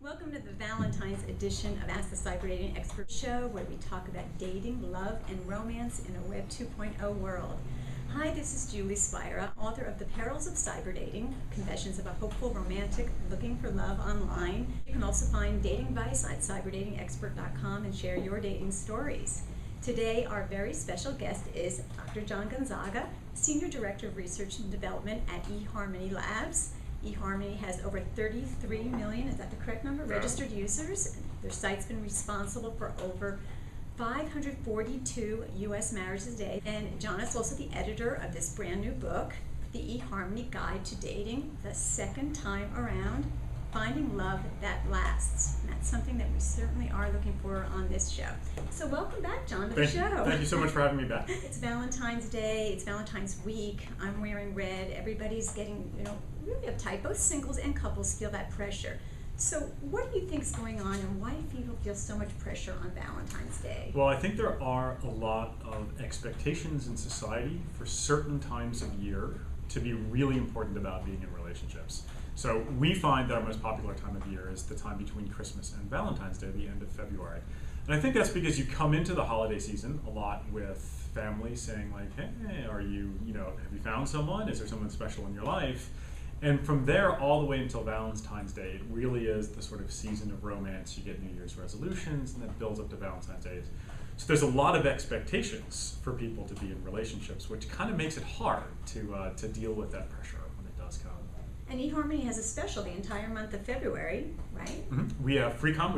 Welcome to the Valentine's edition of Ask the Cyber Dating Expert Show, where we talk about dating, love, and romance in a Web 2.0 world. Hi, this is Julie Spira, author of The Perils of Cyber Dating, Confessions of a Hopeful Romantic Looking for Love Online. You can also find dating advice at cyberdatingexpert.com and share your dating stories. Today, our very special guest is Dr. John Gonzaga, Senior Director of Research and Development at eHarmony Labs. eHarmony has over 33 million, is that the correct number, registered users. Their site's been responsible for over 542 U.S. marriages a day. And John is also the editor of this brand new book, The eHarmony Guide to Dating the Second Time Around, Finding Love That Lasts. And that's something that we certainly are looking for on this show. So welcome back, John, to the show. Thank you so much for having me back. It's Valentine's Day, it's Valentine's week. I'm wearing red. Everybody's getting, really uptight. Both singles and couples feel that pressure. So what do you think is going on, and why do people feel so much pressure on Valentine's Day? Well, I think there are a lot of expectations in society for certain times of year to be really important about being in relationships. So we find that our most popular time of year is the time between Christmas and Valentine's Day, the end of February. And I think that's because you come into the holiday season a lot with families saying like, hey, are you, have you found someone? Is there someone special in your life? And from there all the way until Valentine's Day, it really is the sort of season of romance. You get New Year's resolutions, and that builds up to Valentine's Day. So there's a lot of expectations for people to be in relationships, which kind of makes it hard to deal with that pressure when it does come. And eHarmony has a special the entire month of February, right? Mm-hmm. We have Free.com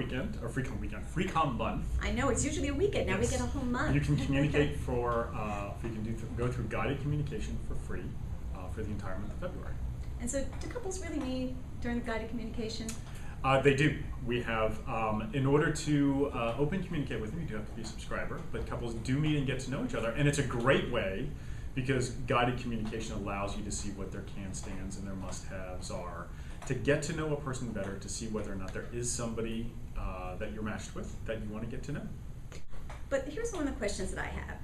month. I know, it's usually a weekend. Now Yes. we get a whole month. You can communicate go through guided communication for free for the entire month of February. And so do couples really meet during the guided communication? They do. We have, in order to open communicate with them, you do have to be a subscriber, but couples do meet and get to know each other. And it's a great way because guided communication allows you to see what their can-stands and their must-haves are, to get to know a person better, to see whether or not there is somebody that you're matched with that you want to get to know. But here's one of the questions that I have.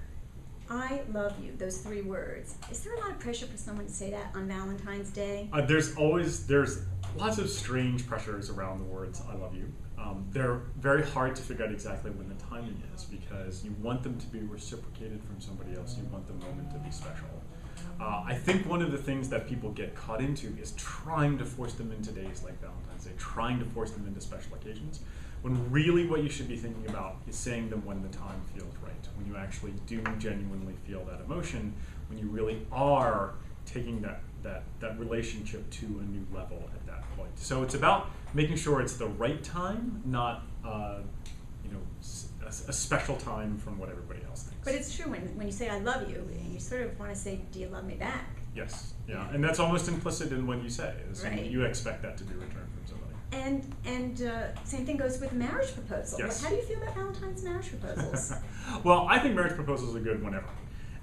I love you, those 3 words. Is there a lot of pressure for someone to say that on Valentine's Day? There's lots of strange pressures around the words "I love you." They're very hard to figure out exactly when the timing is because you want them to be reciprocated from somebody else. You want the moment to be special. I think one of the things that people get caught into is trying to force them into days like Valentine's Day, trying to force them into special occasions, when really what you should be thinking about is saying them when the time feels right, when you actually do genuinely feel that emotion, when you really are taking that relationship to a new level at that point. So it's about making sure it's the right time, not a special time from what everybody else thinks. But it's true, when you say I love you, you sort of want to say, do you love me back? Yes, yeah, and that's almost implicit in what you say. Right. You expect that to be returned from somebody. And same thing goes with marriage proposals. Yes. How do you feel about Valentine's marriage proposals? Well, I think marriage proposals are good whenever.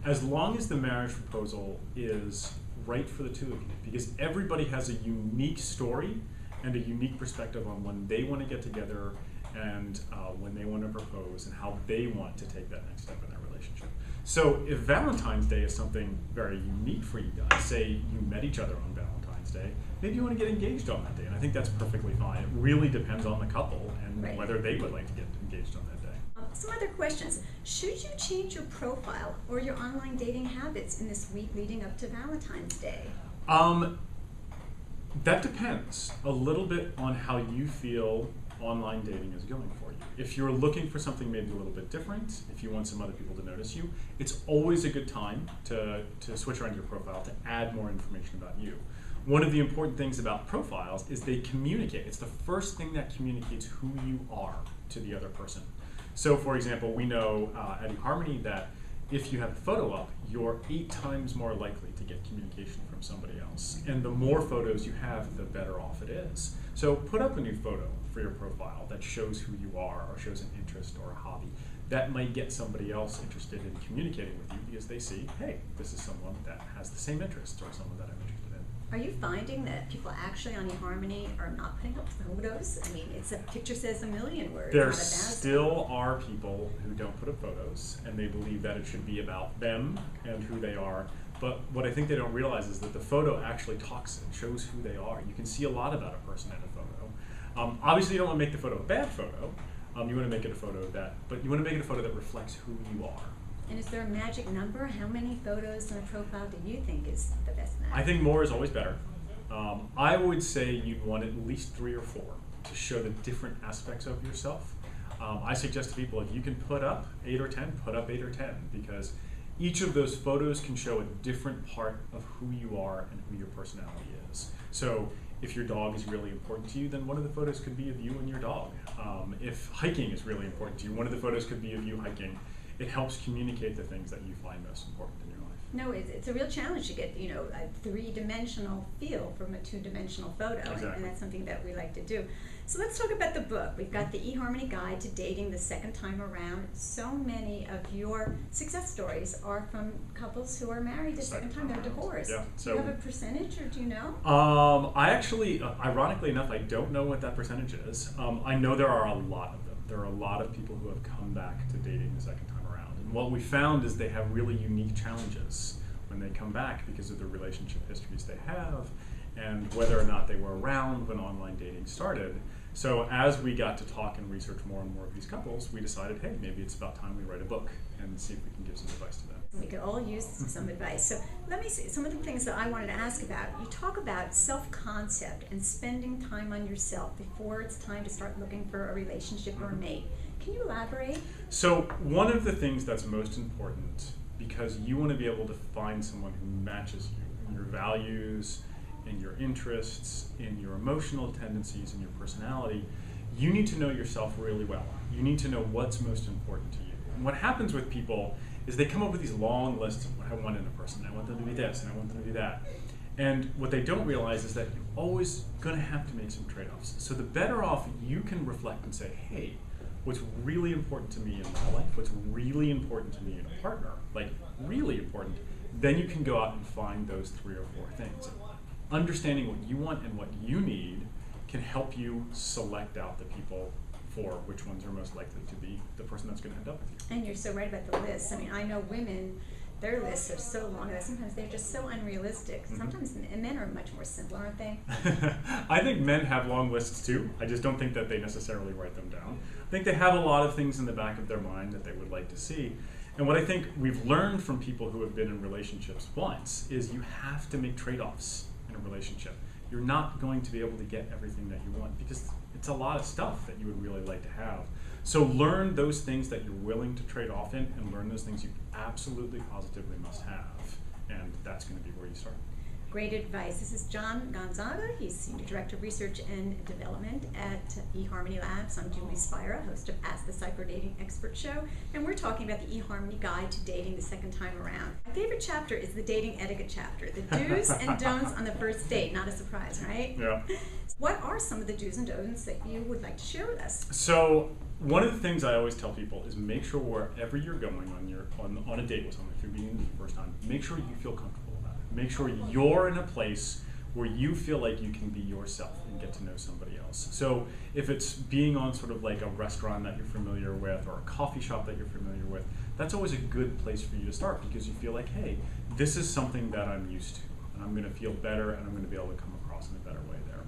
As long as the marriage proposal is right for the two of you, because everybody has a unique story and a unique perspective on when they want to get together and when they want to propose and how they want to take that next step in their relationship. So if Valentine's Day is something very unique for you guys, say you met each other on Valentine's Day, maybe you want to get engaged on that day, and I think that's perfectly fine. It really depends on the couple and Right. whether they would like to get engaged on that day. Some other questions. Should you change your profile or your online dating habits in this week leading up to Valentine's Day? That depends a little bit on how you feel online dating is going for you. If you're looking for something maybe a little bit different, if you want some other people to notice you, it's always a good time to switch around your profile, to add more information about you. One of the important things about profiles is they communicate. It's the first thing that communicates who you are to the other person. So for example, we know at eHarmony that if you have a photo up, you're 8 times more likely to get communication from somebody else. And the more photos you have, the better off it is. So put up a new photo for your profile that shows who you are or shows an interest or a hobby. That might get somebody else interested in communicating with you because they see, hey, this is someone that has the same interests or someone that I'm interested in. Are you finding that people actually on eHarmony are not putting up photos? I mean, it's a picture says a million words. There not 1,000. still are people who don't put up photos, and they believe that it should be about them and who they are. But what I think they don't realize is that the photo actually talks and shows who they are. You can see a lot about a person in a photo. Obviously, you don't want to make the photo a bad photo. You want to make it a photo but you want to make it a photo that reflects who you are. And is there a magic number? How many photos in a profile do you think is the best match? I think more is always better. I would say you'd want at least 3 or 4 to show the different aspects of yourself. I suggest to people, if you can put up 8 or 10, put up 8 or 10, because each of those photos can show a different part of who you are and who your personality is. So if your dog is really important to you, then one of the photos could be of you and your dog. If hiking is really important to you, one of the photos could be of you hiking. It helps communicate the things that you find most important in your life. No, it's a real challenge to get, a 3-dimensional feel from a 2-dimensional photo, Exactly. and that's something that we like to do. So let's talk about the book. We've got the eHarmony Guide to Dating the Second Time Around. So many of your success stories are from couples who are married the second time they're divorced. Yeah. Do you have a percentage, or do you know? I actually, ironically enough, I don't know what that percentage is. I know there are a lot of them. There are a lot of people who have come back to dating the second time around. And what we found is they have really unique challenges when they come back because of the relationship histories they have and whether or not they were around when online dating started. So as we got to talk and research more and more of these couples, we decided, hey, maybe it's about time we write a book and see if we can give some advice to them. We could all use some advice. So let me see some of the things that I wanted to ask about. You talk about self-concept and spending time on yourself before it's time to start looking for a relationship or a mate. Can you elaborate? So one of the things that's most important, because you want to be able to find someone who matches you in your values, in your interests, in your emotional tendencies, in your personality, you need to know yourself really well. You need to know what's most important to you. And what happens with people is they come up with these long lists of what I want in a person. I want them to be this, and I want them to be that. And what they don't realize is that you're always going to have to make some trade-offs. So the better off you can reflect and say, hey, what's really important to me in my life, what's really important to me in a partner, like really important, then you can go out and find those 3 or 4 things. Understanding what you want and what you need can help you select out the people for which ones are most likely to be the person that's going to end up with you. And you're so right about the lists. I mean, I know women, their lists are so long that sometimes they're just so unrealistic. Mm-hmm. Sometimes men are much more simple, aren't they? I think men have long lists too. I just don't think that they necessarily write them down. I think they have a lot of things in the back of their mind that they would like to see. And what I think we've learned from people who have been in relationships once is you have to make trade-offs in a relationship. You're not going to be able to get everything that you want because it's a lot of stuff that you would really like to have. So learn those things that you're willing to trade off in and learn those things you absolutely positively must have. And that's going to be where you start. Great advice. This is John Gonzaga. He's Senior Director of Research and Development at eHarmony Labs. I'm Julie Spira, host of Ask the Cyber Dating Expert Show, and we're talking about the eHarmony Guide to Dating the Second Time Around. My favorite chapter is the dating etiquette chapter, the do's and don'ts on the first date. Not a surprise, right? Yeah. What are some of the do's and don'ts that you would like to share with us? So one of the things I always tell people is make sure wherever you're going on a date with someone, if you're meeting them for the first time, make sure you feel comfortable. Make sure you're in a place where you feel like you can be yourself and get to know somebody else. So if it's being on sort of like a restaurant that you're familiar with or a coffee shop that you're familiar with, that's always a good place for you to start because you feel like, hey, this is something that I'm used to and I'm going to feel better and I'm going to be able to come across in a better way there.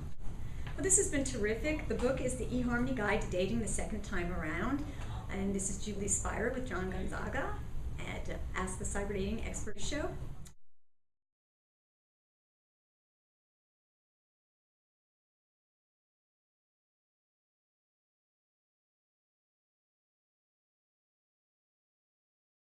Well, this has been terrific. The book is the eHarmony Guide to Dating the Second Time Around. And this is Julie Spira with John Gonzaga at Ask the Cyber Dating Expert Show.